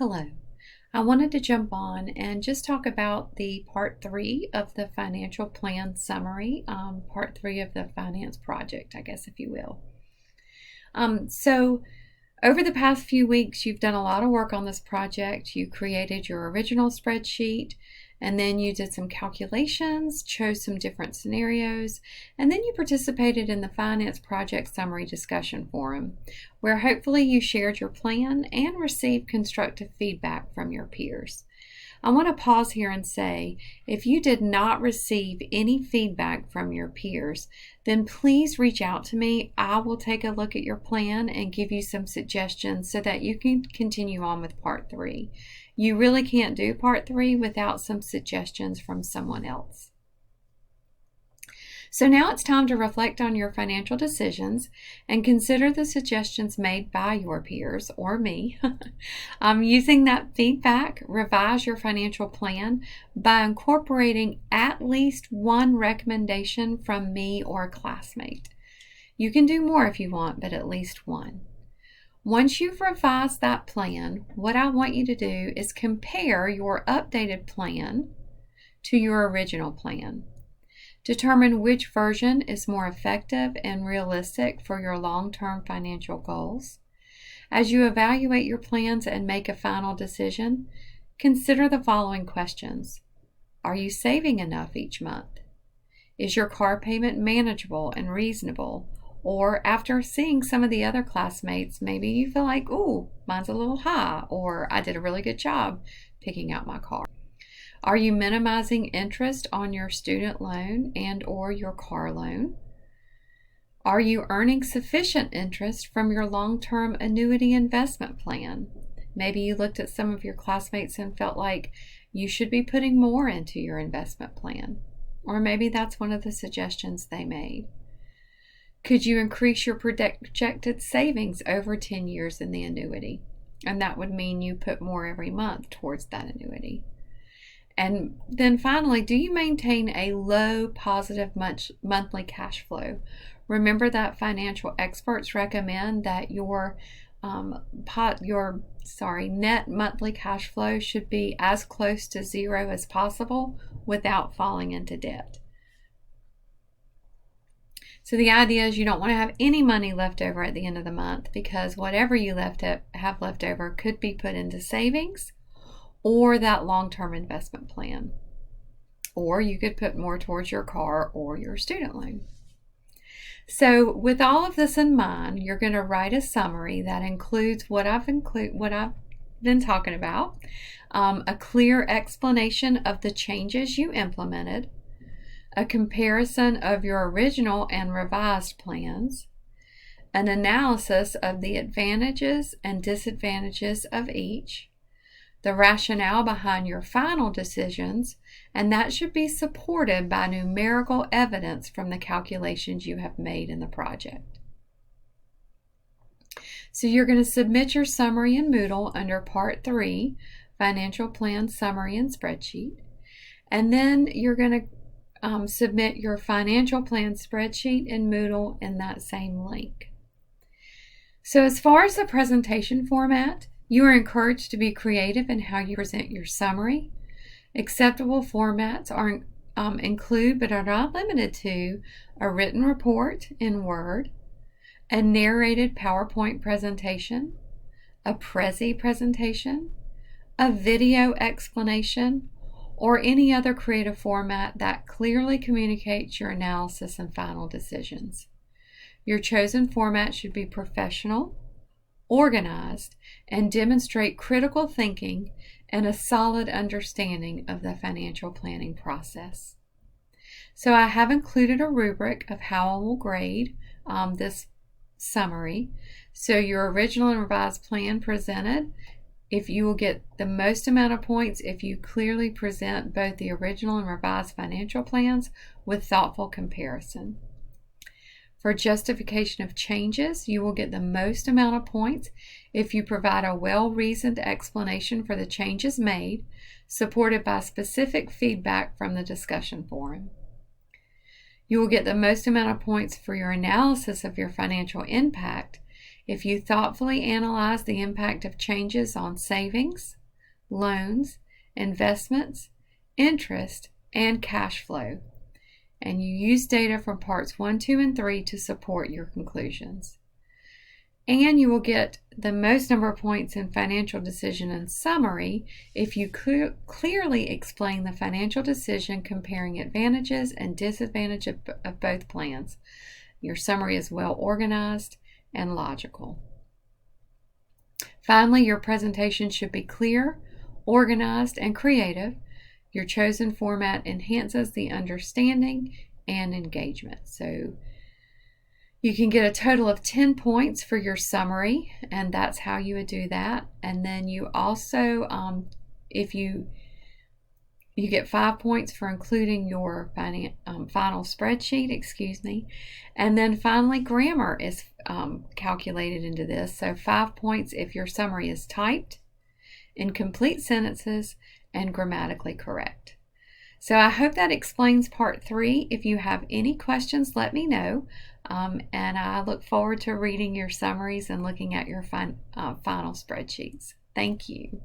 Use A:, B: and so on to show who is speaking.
A: Hello. I wanted to jump on and just talk about the part three of the financial plan summary, part three of the finance project, I guess, if you will. So, over the past few weeks, you've done a lot of work on this project. You created your original spreadsheet, and then you did some calculations, chose some different scenarios, and then you participated in the finance project summary discussion forum, where hopefully you shared your plan and received constructive feedback from your peers. I want to pause here and say, if you did not receive any feedback from your peers, then please reach out to me. I will take a look at your plan and give you some suggestions so that you can continue on with part three. You really can't do part three without some suggestions from someone else. So now it's time to reflect on your financial decisions and consider the suggestions made by your peers or me. Using that feedback, revise your financial plan by incorporating at least one recommendation from me or a classmate. You can do more if you want, but at least one. Once you've revised that plan, what I want you to do is compare your updated plan to your original plan. Determine which version is more effective and realistic for your long-term financial goals. As you evaluate your plans and make a final decision, consider the following questions. Are you saving enough each month? Is your car payment manageable and reasonable? Or after seeing some of the other classmates, maybe you feel like, ooh, mine's a little high, or I did a really good job picking out my car. Are you minimizing interest on your student loan and or your car loan? Are you earning sufficient interest from your long-term annuity investment plan? Maybe you looked at some of your classmates and felt like you should be putting more into your investment plan. Or maybe that's one of the suggestions they made. Could you increase your projected savings over 10 years in the annuity? And that would mean you put more every month towards that annuity. And then finally, do you maintain a low positive monthly cash flow? Remember that financial experts recommend that your net monthly cash flow should be as close to zero as possible without falling into debt. So the idea is you don't want to have any money left over at the end of the month, because whatever you have left over could be put into savings or that long-term investment plan. Or you could put more towards your car or your student loan. So with all of this in mind, you're going to write a summary that includes what I've been talking about, a clear explanation of the changes you implemented, a comparison of your original and revised plans, an analysis of the advantages and disadvantages of each, the rationale behind your final decisions, and that should be supported by numerical evidence from the calculations you have made in the project. So you're going to submit your summary in Moodle under Part 3, Financial Plan Summary and Spreadsheet, and then you're going to submit your financial plan spreadsheet in Moodle in that same link. So as far as the presentation format, you are encouraged to be creative in how you present your summary. Acceptable formats include, but are not limited to, a written report in Word, a narrated PowerPoint presentation, a Prezi presentation, a video explanation, or any other creative format that clearly communicates your analysis and final decisions. Your chosen format should be professional, organized, and demonstrate critical thinking and a solid understanding of the financial planning process. So I have included a rubric of how I will grade this summary. So your original and revised plan presented, if you will get the most amount of points if you clearly present both the original and revised financial plans with thoughtful comparison. For justification of changes, you will get the most amount of points if you provide a well-reasoned explanation for the changes made, supported by specific feedback from the discussion forum. You will get the most amount of points for your analysis of your financial impact If you thoughtfully analyze the impact of changes on savings, loans, investments, interest, and cash flow, and you use data from parts 1, 2, and 3 to support your conclusions. And you will get the most number of points in financial decision and summary if you clearly explain the financial decision comparing advantages and disadvantages of both plans. Your summary is well organized and logical. Finally, your presentation should be clear, organized, and creative. Your chosen format enhances the understanding and engagement. So you can get a total of 10 points for your summary, and that's how you would do that. And then you also, if you get 5 points for including your final spreadsheet, And then finally, grammar is calculated into this. So 5 points if your summary is typed, in complete sentences, and grammatically correct. So I hope that explains part 3. If you have any questions, let me know. And I look forward to reading your summaries and looking at your final spreadsheets. Thank you.